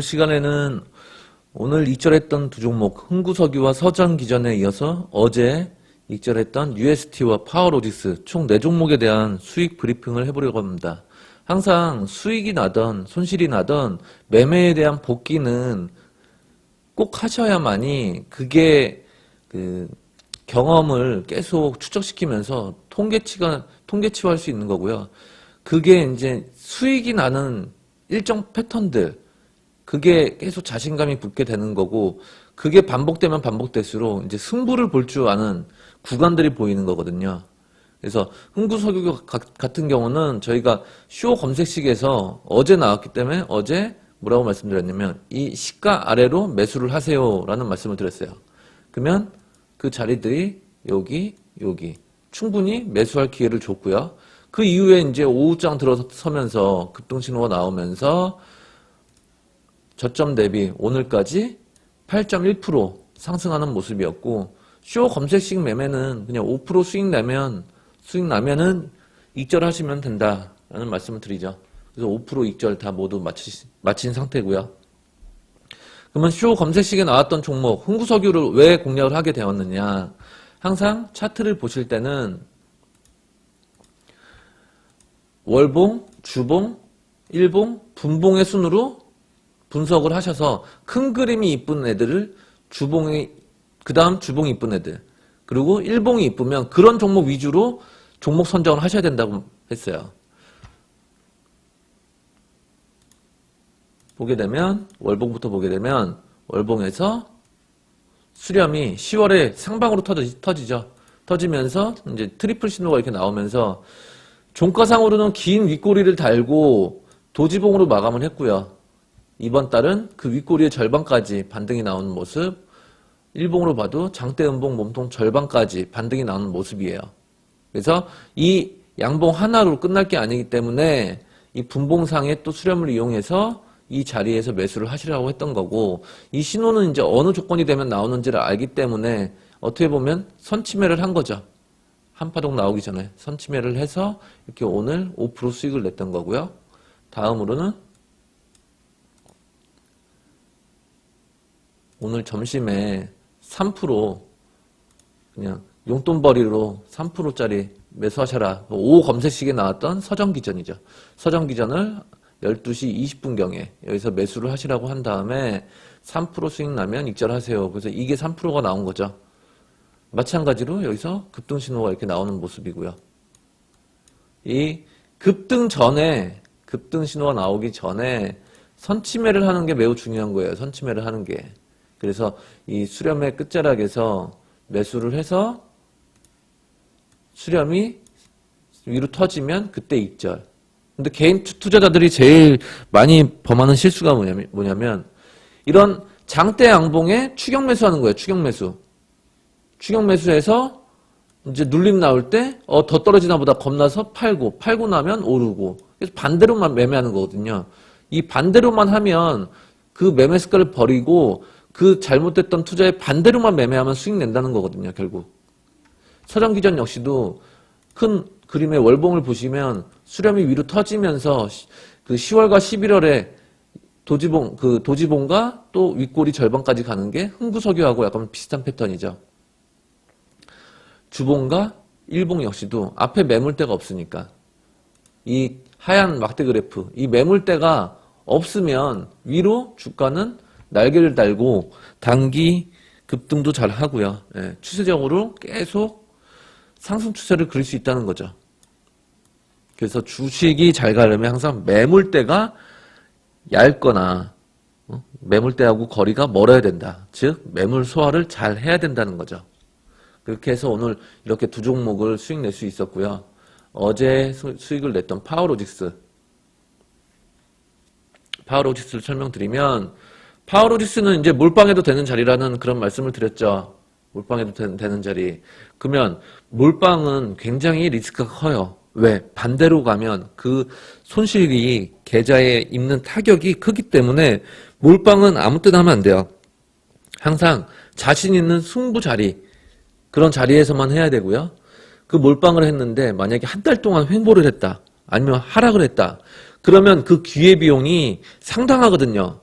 시간에는 오늘 익절했던 두 종목 흥구석유와 서전기전에 이어서 어제 익절했던 UST와 파워로직스 총 4종목에 대한 수익 브리핑을 해보려고 합니다. 항상 수익이 나던 손실이 나던 매매에 대한 복귀는 꼭 하셔야만이 그게 그 경험을 계속 축적시키면서 통계치화할 수 있는 거고요. 그게 이제 수익이 나는 일정 패턴들, 그게 계속 자신감이 붙게 되는 거고, 그게 반복되면 반복될수록 이제 승부를 볼 줄 아는 구간들이 보이는 거거든요. 그래서 흥구석유 같은 경우는 저희가 쇼 검색식에서 어제 나왔기 때문에 어제 뭐라고 말씀드렸냐면 이 시가 아래로 매수를 하세요라는 말씀을 드렸어요. 그러면 그 자리들이 여기 충분히 매수할 기회를 줬고요. 그 이후에 이제 오후장 들어서면서 급등신호가 나오면서 저점 대비 오늘까지 8.1% 상승하는 모습이었고, 쇼 검색식 매매는 그냥 5% 수익 나면은 익절하시면 된다라는 말씀을 드리죠. 그래서 5% 익절 다 모두 마친 상태고요. 그러면 쇼 검색식에 나왔던 종목 흥구석유를 왜 공략을 하게 되었느냐? 항상 차트를 보실 때는 월봉, 주봉, 일봉, 분봉의 순으로 분석을 하셔서 큰 그림이 이쁜 애들을 그 다음 주봉이 이쁜 애들, 그리고 일봉이 이쁘면 그런 종목 위주로 종목 선정을 하셔야 된다고 했어요. 보게 되면 월봉부터 보게 되면 월봉에서 수렴이 10월에 상방으로 터지죠. 터지면서 이제 트리플 신호가 이렇게 나오면서 종가상으로는 긴 윗꼬리를 달고 도지봉으로 마감을 했고요. 이번 달은 그 윗꼬리의 절반까지 반등이 나오는 모습, 일봉으로 봐도 장대 음봉 몸통 절반까지 반등이 나오는 모습이에요. 그래서 이 양봉 하나로 끝날 게 아니기 때문에 이 분봉상의 또 수렴을 이용해서 이 자리에서 매수를 하시라고 했던 거고, 이 신호는 이제 어느 조건이 되면 나오는지를 알기 때문에 어떻게 보면 선침해를 한 거죠. 한파동 나오기 전에 선침해를 해서 이렇게 오늘 5% 수익을 냈던 거고요. 다음으로는 오늘 점심에 3% 그냥 용돈벌이로 3%짜리 매수하셔라. 오후 검색식에 나왔던 서전기전이죠. 서전기전을 12시 20분경에 여기서 매수를 하시라고 한 다음에 3% 수익 나면 익절하세요. 그래서 이게 3%가 나온 거죠. 마찬가지로 여기서 급등 신호가 이렇게 나오는 모습이고요. 이 급등 신호가 나오기 전에 선침해를 하는 게 매우 중요한 거예요. 선침해를 하는 게. 그래서 이 수렴의 끝자락에서 매수를 해서 수렴이 위로 터지면 그때 익절. 근데 개인 투자자들이 제일 많이 범하는 실수가 뭐냐면 이런 장대 양봉에 추격 매수하는 거예요. 추격 매수. 추격 매수해서 이제 눌림 나올 때 더 떨어지나 보다 겁나서 팔고 나면 오르고, 그래서 반대로만 매매하는 거거든요. 이 반대로만 하면 그 매매 습관을 버리고 그 잘못됐던 투자에 반대로만 매매하면 수익 낸다는 거거든요. 결국 서전기전 역시도 큰 그림의 월봉을 보시면 수렴이 위로 터지면서 그 10월과 11월에 도지봉과 또 윗꼬리 절반까지 가는 게 흥구석유하고 약간 비슷한 패턴이죠. 주봉과 일봉 역시도 앞에 매물대가 없으니까 이 하얀 막대 그래프, 이 매물대가 없으면 위로 주가는 날개를 달고 단기 급등도 잘 하고요. 예, 추세적으로 계속 상승 추세를 그릴 수 있다는 거죠. 그래서 주식이 잘 가려면 항상 매물대가 얇거나 매물대하고 거리가 멀어야 된다. 즉 매물 소화를 잘 해야 된다는 거죠. 그렇게 해서 오늘 이렇게 두 종목을 수익 낼 수 있었고요. 어제 수익을 냈던 파워로직스를 설명드리면, 파워로직스는 이제 몰빵해도 되는 자리라는 그런 말씀을 드렸죠. 몰빵해도 되는 자리. 그러면 몰빵은 굉장히 리스크가 커요. 왜? 반대로 가면 그 손실이 계좌에 입는 타격이 크기 때문에 몰빵은 아무 때나 하면 안 돼요. 항상 자신 있는 승부 자리, 그런 자리에서만 해야 되고요. 그 몰빵을 했는데 만약에 한 달 동안 횡보를 했다, 아니면 하락을 했다, 그러면 그 기회비용이 상당하거든요.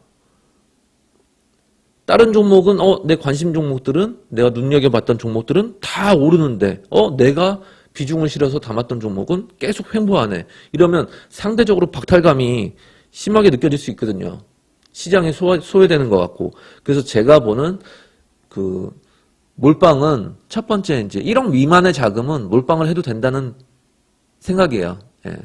다른 종목은 내 관심 종목들은 내가 눈여겨봤던 종목들은 다 오르는데 내가 비중을 실어서 담았던 종목은 계속 횡보하네. 이러면 상대적으로 박탈감이 심하게 느껴질 수 있거든요. 시장에 소외되는 것 같고. 그래서 제가 보는 그 몰빵은 첫 번째 이제 1억 미만의 자금은 몰빵을 해도 된다는 생각이에요. 예.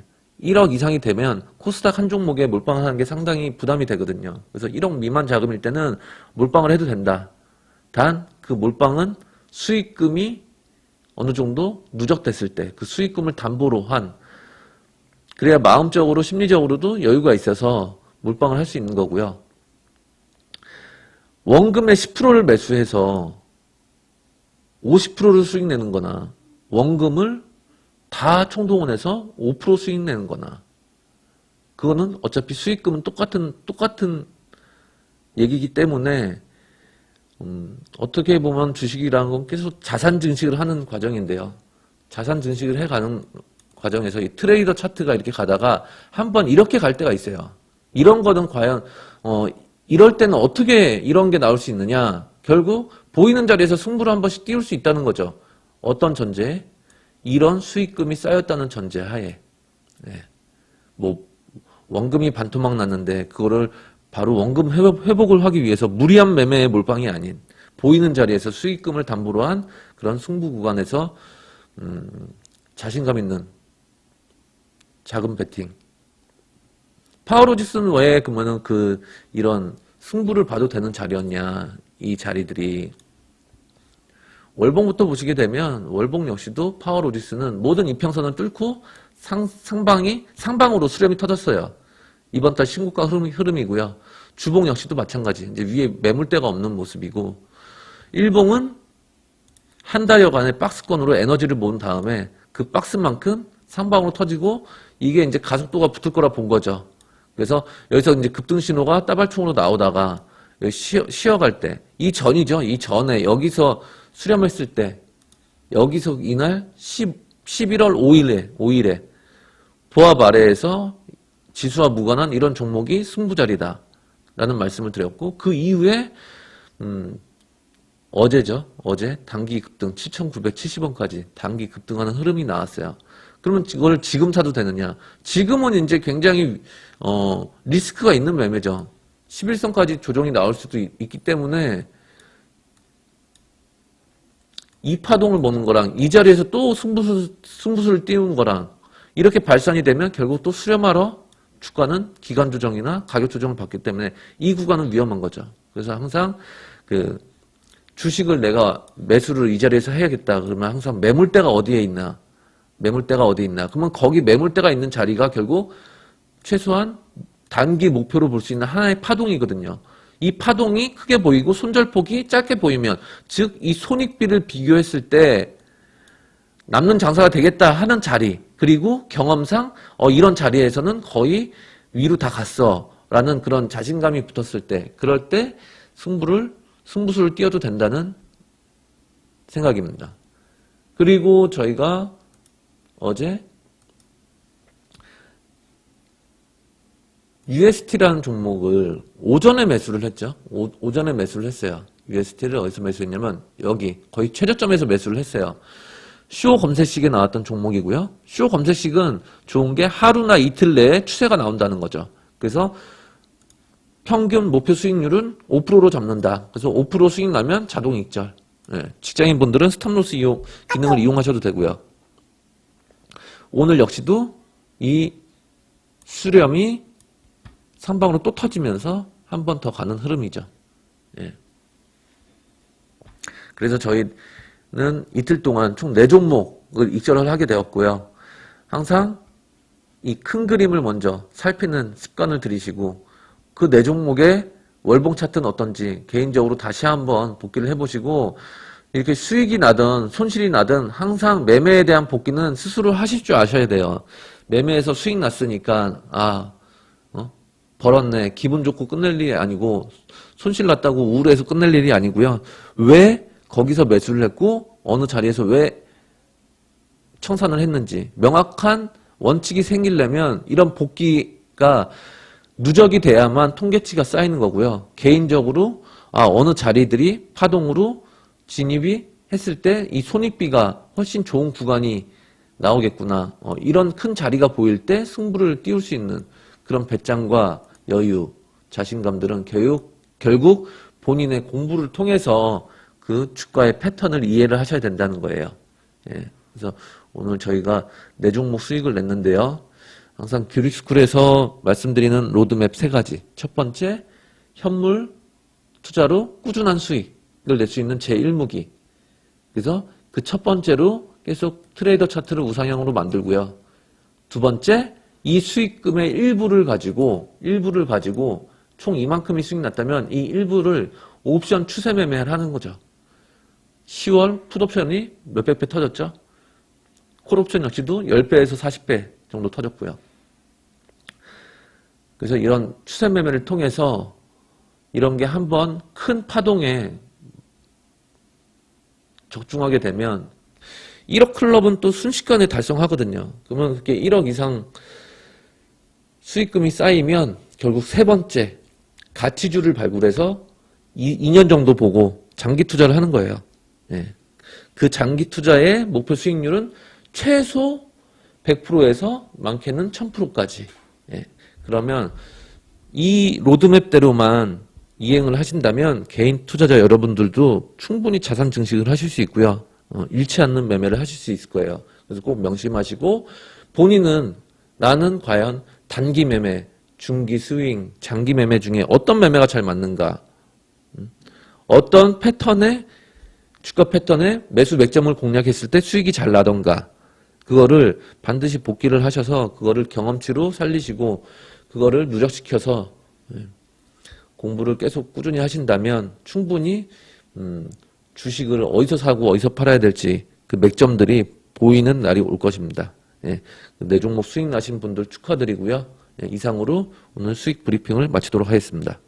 1억 이상이 되면 코스닥 한 종목에 몰빵을 하는 게 상당히 부담이 되거든요. 그래서 1억 미만 자금일 때는 몰빵을 해도 된다. 단 그 몰빵은 수익금이 어느 정도 누적됐을 때 그 수익금을 담보로 한, 그래야 마음적으로 심리적으로도 여유가 있어서 몰빵을 할 수 있는 거고요. 원금의 10%를 매수해서 50%를 수익 내는 거나 원금을 다 총동원해서 5% 수익 내는 거나, 그거는 어차피 수익금은 똑같은 얘기이기 때문에 어떻게 보면 주식이라는 건 계속 자산 증식을 하는 과정인데요. 자산 증식을 해가는 과정에서 이 트레이더 차트가 이렇게 가다가 한번 이렇게 갈 때가 있어요. 이런 거는 과연 이럴 때는 어떻게 이런 게 나올 수 있느냐? 결국 보이는 자리에서 승부를 한 번씩 띄울 수 있다는 거죠. 어떤 전제? 이런 수익금이 쌓였다는 전제 하에. 네. 뭐 원금이 반토막 났는데 그거를 바로 원금 회복을 하기 위해서 무리한 매매의 몰빵이 아닌, 보이는 자리에서 수익금을 담보로 한 그런 승부 구간에서 자신감 있는 자금 배팅. 파워로직스는 왜 그러면은 이런 승부를 봐도 되는 자리였냐? 이 자리들이 월봉부터 보시게 되면 월봉 역시도 파워로직스는 모든 이평선을 뚫고 상방으로 수렴이 터졌어요. 이번 달 신고가 흐름이고요. 주봉 역시도 마찬가지. 이제 위에 매물대가 없는 모습이고, 일봉은 한 달여간의 박스권으로 에너지를 모은 다음에 그 박스만큼 상방으로 터지고, 이게 이제 가속도가 붙을 거라 본 거죠. 그래서 여기서 이제 급등 신호가 따발총으로 나오다가 쉬어갈 때, 이 전이죠. 이 전에 여기서 수렴했을 때, 여기서 이날 11월 5일에 보합 아래에서 지수와 무관한 이런 종목이 승부자리다 라는 말씀을 드렸고, 그 이후에 어제죠. 어제 단기 급등 7,970원까지 단기 급등하는 흐름이 나왔어요. 그러면 이걸 지금 사도 되느냐? 지금은 이제 굉장히 리스크가 있는 매매죠. 11선까지 조정이 나올 수도 있기 때문에 이 파동을 보는 거랑 이 자리에서 또 승부수를 띄우는 거랑 이렇게 발산이 되면 결국 또 수렴하러 주가는 기간 조정이나 가격 조정을 받기 때문에 이 구간은 위험한 거죠. 그래서 항상 주식을 내가 매수를 이 자리에서 해야겠다 그러면 항상 매물대가 어디에 있나? 그러면 거기 매물대가 있는 자리가 결국 최소한 단기 목표로 볼 수 있는 하나의 파동이거든요. 이 파동이 크게 보이고 손절폭이 짧게 보이면, 즉 이 손익비를 비교했을 때 남는 장사가 되겠다 하는 자리, 그리고 경험상 이런 자리에서는 거의 위로 다 갔어 라는 그런 자신감이 붙었을 때, 그럴 때 승부수를 띄워도 된다는 생각입니다. 그리고 저희가 어제 UST라는 종목을 오전에 매수를 했죠. 오전에 매수를 했어요. UST를 어디서 매수했냐면 여기 거의 최저점에서 매수를 했어요. 쇼 검색식에 나왔던 종목이고요. 쇼 검색식은 좋은 게 하루나 이틀 내에 추세가 나온다는 거죠. 그래서 평균 목표 수익률은 5%로 잡는다. 그래서 5% 수익 나면 자동 익절. 네, 직장인분들은 스탑로스 기능을 이용하셔도 되고요. 오늘 역시도 이 수렴이 상방으로 또 터지면서 한 번 더 가는 흐름이죠. 예. 그래서 저희는 이틀 동안 총 4종목을 익절을 하게 되었고요. 항상 이 큰 그림을 먼저 살피는 습관을 들이시고, 그 4종목의 월봉 차트는 어떤지 개인적으로 다시 한번 복기를 해보시고, 이렇게 수익이 나든 손실이 나든 항상 매매에 대한 복기는 스스로 하실 줄 아셔야 돼요. 매매에서 수익 났으니까 벌었네, 기분 좋고 끝낼 일이 아니고, 손실 났다고 우울해서 끝낼 일이 아니고요. 왜 거기서 매수를 했고 어느 자리에서 왜 청산을 했는지 명확한 원칙이 생기려면 이런 복귀가 누적이 돼야만 통계치가 쌓이는 거고요. 개인적으로 어느 자리들이 파동으로 진입이 했을 때 이 손익비가 훨씬 좋은 구간이 나오겠구나. 이런 큰 자리가 보일 때 승부를 띄울 수 있는 그런 배짱과 여유, 자신감들은 결국 본인의 공부를 통해서 그 주가의 패턴을 이해를 하셔야 된다는 거예요. 예. 그래서 오늘 저희가 네 종목 수익을 냈는데요. 항상 규리스쿨에서 말씀드리는 로드맵 세 가지. 첫 번째, 현물 투자로 꾸준한 수익을 낼 수 있는 제1무기. 그래서 그 첫 번째로 계속 트레이더 차트를 우상향으로 만들고요. 두 번째, 이 수익금의 일부를 가지고 총 이만큼이 수익 났다면 이 일부를 옵션 추세 매매를 하는 거죠. 10월 풋옵션이 몇백 배 터졌죠? 콜옵션 역시도 10배에서 40배 정도 터졌고요. 그래서 이런 추세 매매를 통해서 이런 게 한번 큰 파동에 적중하게 되면 1억 클럽은 또 순식간에 달성하거든요. 그러면 그게 1억 이상 수익금이 쌓이면 결국 세 번째 가치주를 발굴해서 2년 정도 보고 장기 투자를 하는 거예요. 예. 그 장기 투자의 목표 수익률은 최소 100%에서 많게는 1000%까지. 예. 그러면 이 로드맵대로만 이행을 하신다면 개인 투자자 여러분들도 충분히 자산 증식을 하실 수 있고요. 잃지 않는 매매를 하실 수 있을 거예요. 그래서 꼭 명심하시고 본인은 나는 과연 단기 매매, 중기 스윙, 장기 매매 중에 어떤 매매가 잘 맞는가? 어떤 패턴의 주가 패턴의 매수 맥점을 공략했을 때 수익이 잘 나던가? 그거를 반드시 복기를 하셔서 그거를 경험치로 살리시고 그거를 누적시켜서 공부를 계속 꾸준히 하신다면 충분히 주식을 어디서 사고 어디서 팔아야 될지 그 맥점들이 보이는 날이 올 것입니다. 예, 네 종목 수익 나신 분들 축하드리고요. 예, 이상으로 오늘 수익 브리핑을 마치도록 하겠습니다.